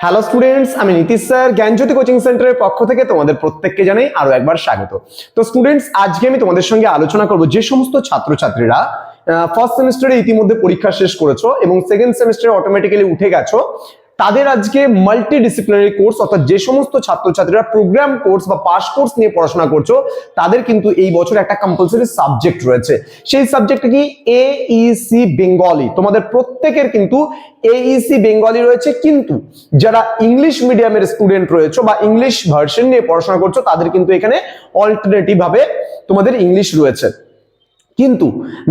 Hello students, আমি Nitish sir জ্ঞানজ্যোতি coaching সেন্টারের পক্ষ থেকে তোমাদের প্রত্যেককে জানাই আরো একবার স্বাগত। তো স্টুডেন্টস, আজকে আমি তোমাদের সঙ্গে আলোচনা করব যে সমস্ত ছাত্রছাত্রীরা ফার্স্ট সেমিস্টারে ইতিমধ্যে পরীক্ষা শেষ করেছো এবং সেকেন্ড সেমিস্টারে অটোমেটিক্যালি উঠে গেছো, তাদের আজকে মাল্টি ডিসিপ্লিনারি কোর্স অর্থাৎ যে সমস্ত ছাত্রছাত্রীরা প্রোগ্রাম কোর্স বা পাস কোর্স নিয়ে পড়াশোনা করছো তাদের কিন্তু এই বছর একটা কম্পালসরি সাবজেক্ট রয়েছে। সেই সাবজেক্টটা কি? এইসি বেঙ্গলি। তোমাদের প্রত্যেকের কিন্তু এইসি বেঙ্গলি রয়েছে, কিন্তু যারা ইংলিশ মিডিয়ামের স্টুডেন্ট রয়েছে বা ইংলিশ ভার্সন নিয়ে পড়াশোনা করছো তাদের কিন্তু এখানে অল্টারনেটিভ ভাবে তোমাদের ইংলিশ রয়েছে। কিন্তু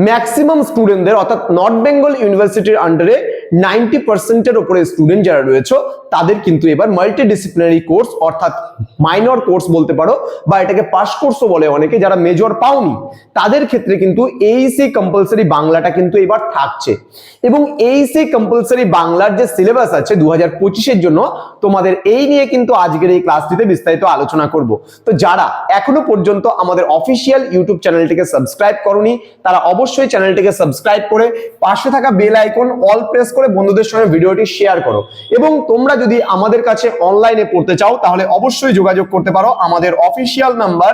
ম্যাক্সিমাম স্টুডেন্টদের অর্থাৎ নর্থ বেঙ্গল ইউনিভার্সিটির আন্ডারে 90% উপরে স্টুডেন্ট যারা রয়েছে তাদের কিন্তু এবার মাল্টি ডিসিপ্লিনারি কোর্স অর্থাৎ মাইনর কোর্স বলতে পারো বা এটাকে পাস কোর্সও বলে অনেকে, যারা মেজর পাওনি তাদের ক্ষেত্রে কিন্তু এইসি কম্পালসরি বাংলাটা কিন্তু এবার থাকছে। এবং এইসি কম্পালসরি বাংলার যে সিলেবাস আছে 2025-এর জন্য, তোমাদের এই নিয়ে কিন্তু আজকের এই ক্লাসটিতে বিস্তারিত আলোচনা করব। তো যারা এখনো পর্যন্ত আমাদের অফিসিয়াল ইউটিউব চ্যানেলটিকে সাবস্ক্রাইব করনি তারা অবশ্যই চ্যানেলটিকে সাবস্ক্রাইব করে পাশে থাকা বেল আইকন অল প্রেস করে বন্ধুদের সঙ্গে ভিডিওটি শেয়ার করো। এবং তোমরা যদি আমাদের কাছে অনলাইনে পড়তে চাও তাহলে অবশ্যই যোগাযোগ করতে পারো আমাদের অফিসিয়াল নাম্বার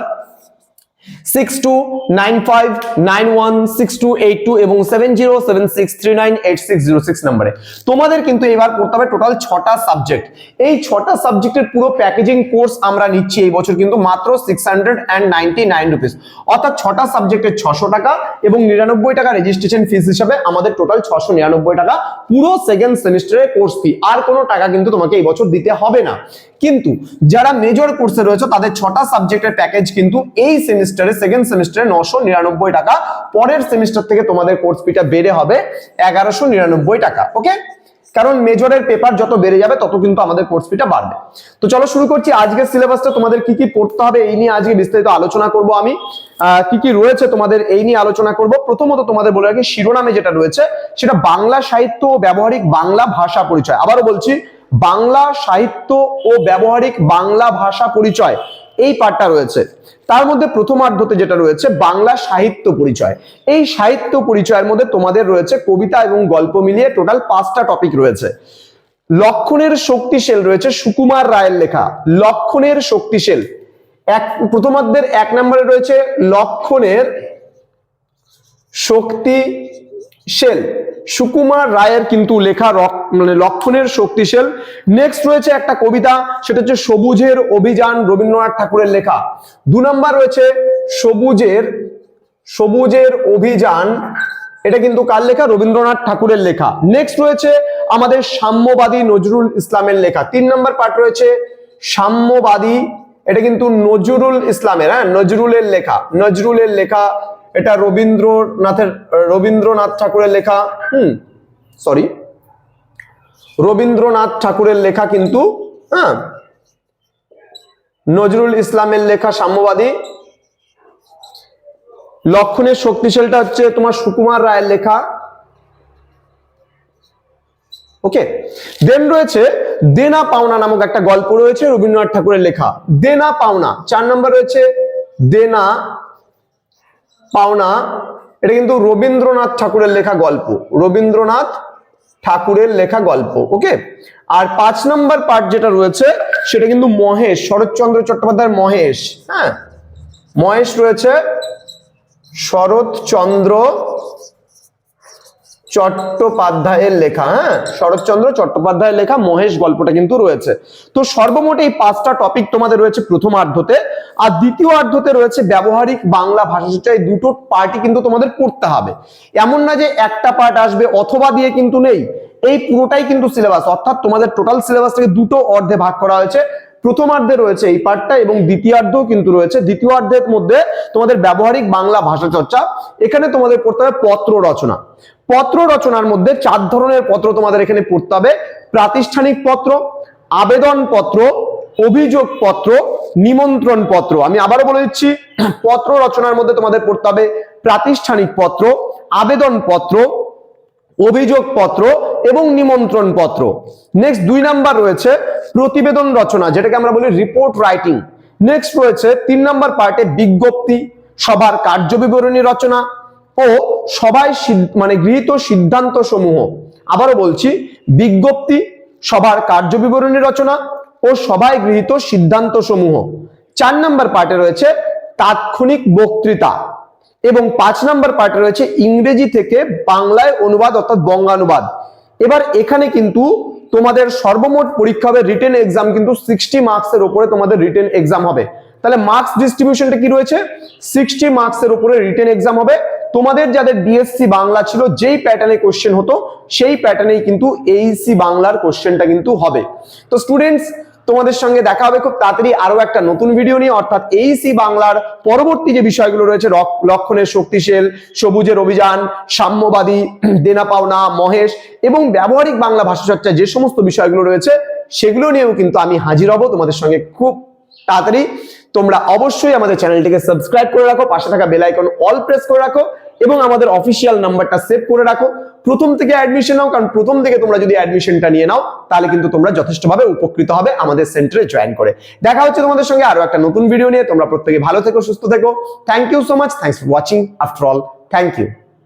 6295916282 এবং 7076398606 নম্বরে। তোমাদের কিন্তু এবার পড়তে হবে টোটাল 6টা সাবজেক্ট। এই 6টা সাবজেক্টের পুরো প্যাকেজিং কোর্স আমরা নিচ্ছি এই বছর কিন্তু মাত্র 699 রুপিস, অর্থাৎ 6টা সাবজেক্টের 600 টাকা এবং 99 টাকা রেজিস্ট্রেশন ফিস হিসাবে আমাদের টোটাল 699 টাকা পুরো সেকেন্ড সেমিস্টারের কোর্স ফি। আর কোনো টাকা কিন্তু তোমাকে এই বছর দিতে হবে না। কিন্তু যারা মেজর কোর্সে রয়েছে তাদের 6টা সাবজেক্টের প্যাকেজ কিন্তু এই সেমিস্টারে সেকেন্ড সেমিস্টারে 999 টাকা, পরের সেমিস্টার থেকে তোমাদের কোর্স ফিটা বেড়ে হবে 1199 টাকা। ওকে, কারণ মেজরের পেপার যত বেড়ে যাবে তত কিন্তু আমাদের কোর্স ফিটা বাড়বে। তো চলো শুরু করছি। আজকের সিলেবাসটা তোমাদের কি কি পড়তে হবে এই নিয়ে আজকে বিস্তারিত আলোচনা করব আমি। কি কি রয়েছে তোমাদের এই নিয়ে আলোচনা করব। প্রথমত তোমাদের বলে রাখি, শিরোনামে যেটা রয়েছে সেটা বাংলা সাহিত্য ও ব্যবহারিক বাংলা ভাষা পরিচয়। আবারও বলছি, বাংলা সাহিত্য ও ব্যবহারিক বাংলা ভাষা পরিচয় এই পাঠটা রয়েছে। তার মধ্যে প্রথমার্ধতে যেটা রয়েছে বাংলা সাহিত্য পরিচয়, এই সাহিত্য পরিচয়ের মধ্যে তোমাদের রয়েছে কবিতা এবং গল্প মিলিয়ে টোটাল 5টা টপিক রয়েছে। লক্ষণের শক্তিশীল রয়েছে সুকুমার রায়ের লেখা, লক্ষণের শক্তিশীল প্রথমার্ধের 1 নম্বরে রয়েছে লক্ষণের শক্তিশীল, সুকুমার রায়ের কিন্তু লেখা মানে লক্ষণের শক্তিশীল। নেক্সট রয়েছে একটা কবিতা, সেটা হচ্ছে সবুজের অভিযান, রবীন্দ্রনাথ ঠাকুরের লেখা। 2 নম্বর রয়েছে সবুজের অভিযান, এটা কিন্তু কার লেখা? রবীন্দ্রনাথ ঠাকুরের লেখা। নেক্সট রয়েছে আমাদের সাম্যবাদী নজরুল ইসলামের লেখা। 3 নম্বর পার্ট রয়েছে সাম্যবাদী, এটা কিন্তু নজরুল ইসলামের, নজরুলের লেখা, এটা রবীন্দ্রনাথ ঠাকুরের লেখা। রবীন্দ্রনাথ ঠাকুরের লেখা কিন্তু, নজরুল ইসলামের লেখা সাম্যবাদী। লক্ষণের শক্তিশালটা হচ্ছে তোমার সুকুমার রায়ের লেখা। ওকে, দেন রয়েছে দেনা পাওনা নামক একটা গল্প রয়েছে রবীন্দ্রনাথ ঠাকুরের লেখা, দেনা পাওনা। 4 নম্বর রয়েছে দেনা পাওনা, এটা কিন্তু রবীন্দ্রনাথ ঠাকুরের লেখা গল্প, রবীন্দ্রনাথ ঠাকুরের লেখা গল্প। ওকে, আর 5 নম্বর পার্ট যেটা রয়েছে সেটা কিন্তু মহেশ, শরৎচন্দ্র চট্টোপাধ্যায়ের মহেশ। মহেশ রয়েছে শরৎচন্দ্র চট্টোপাধ্যায়ের লেখা, শরৎচন্দ্র চট্টোপাধ্যায়ের লেখা মহেশ গল্পটা কিন্তু রয়েছে। তো সর্বমোট এই 5টা টপিক তোমাদের রয়েছে প্রথমার্ধতে, আর দ্বিতীয়ার্ধতে রয়েছে ব্যবহারিক বাংলা ভাষাচর্চা। এই দুটো পার্টই কিন্তু তোমাদের পড়তে হবে, এমন না যে একটা পার্ট আসবে অথবা দিয়ে কিন্তু নেই, এই পুরোটাই কিন্তু সিলেবাস, অর্থাৎ তোমাদের টোটাল সিলেবাসটাকে দুটো অর্ধে ভাগ করা হয়েছে। প্রথমার্ধে রয়েছে এই পার্টটা এবং দ্বিতীয়ার্ধও কিন্তু রয়েছে। দ্বিতীয়ার্ধের মধ্যে তোমাদের ব্যবহারিক বাংলা ভাষা চর্চা, এখানে তোমাদের পড়তে হবে পত্র রচনা। পত্র রচনার মধ্যে 4 ধরনের পত্র তোমাদের এখানে পড়তে হবে: প্রাতিষ্ঠানিক পত্র, আবেদন পত্র, অভিযোগ পত্র, নিমন্ত্রণ পত্র। আমি আবারও বলে দিচ্ছি, পত্র রচনার মধ্যে তোমাদের পড়তে হবে প্রাতিষ্ঠানিক পত্র, আবেদন পত্র, অভিযোগ পত্র এবং নিমন্ত্রণ পত্র। নেক্সট 2 নাম্বার রয়েছে প্রতিবেদন রচনা, যেটাকে আমরা বলি রিপোর্ট রাইটিং। নেক্সট রয়েছে 3 নাম্বার পার্টে বিজ্ঞপ্তি, সভার কার্যবিবরণী রচনা ও সভায় মানে গৃহীত সিদ্ধান্ত সমূহ। আবারও বলছি, বিজ্ঞপ্তি, সভার কার্যবিবরণী রচনা ও সভায় গৃহীত সিদ্ধান্ত সমূহ। 4 নম্বর পার্টে রয়েছে তাৎক্ষণিক বক্তৃতা এবং 5 নম্বর পার্টে রয়েছে ইংরেজি থেকে বাংলায় অনুবাদ অর্থাৎ বঙ্গানুবাদ। এবার এখানে কিন্তু তোমাদের সর্বমোট পরীক্ষা হবে, রিটেন এক্সাম কিন্তু 60 মার্কসের উপরে তোমাদের রিটেন এক্সাম হবে। তাহলে মার্কস ডিস্ট্রিবিউশনটা কি রয়েছে, 60 মার্কসের উপরে রিটেন এক্সাম হবে। তোমাদের যাদের বিএসসি বাংলা ছিল, যেই প্যাটার্নে কোশ্চেন হতো সেই প্যাটার্নেই কিন্তু এইসি বাংলার কোশ্চেনটা কিন্তু হবে। তো স্টুডেন্টস, তোমাদের সঙ্গে দেখা হবে খুব তাড়াতাড়ি আরো একটা নতুন ভিডিও নিয়ে, অর্থাৎ এইসি বাংলার পরবর্তী যে বিষয়গুলো রয়েছে, লক্ষণের শক্তিশীল, সবুজের অভিযান, সাম্যবাদী, দেনা পাওনা, মহেশ এবং ব্যবহারিক বাংলা ভাষাচর্চা, যে সমস্ত বিষয়গুলো রয়েছে সেগুলো নিয়েও কিন্তু আমি হাজির হব তোমাদের সঙ্গে খুব তাড়াতাড়ি। তোমরা অবশ্যই আমাদের চ্যানেলটিকে সাবস্ক্রাইব করে রাখো, পাশে থাকা বেল আইকন অল প্রেস করে রাখো এবং আমাদের অফিসিয়াল নাম্বারটা সেভ করে রাখো। প্রথম থেকে অ্যাডমিশন নাও, কারণ প্রথম থেকে তোমরা যদি অ্যাডমিশনটা নিয়ে নাও তাহলে কিন্তু তোমরা যথেষ্টভাবে উপকৃত হবে আমাদের সেন্টারে জয়েন করে। দেখা হচ্ছে তোমাদের সঙ্গে আরো একটা নতুন ভিডিও নিয়ে। তোমরা প্রত্যেকে ভালো থেকো, সুস্থ থেকো। Thank you so much, thanks for watching. After all, thank you.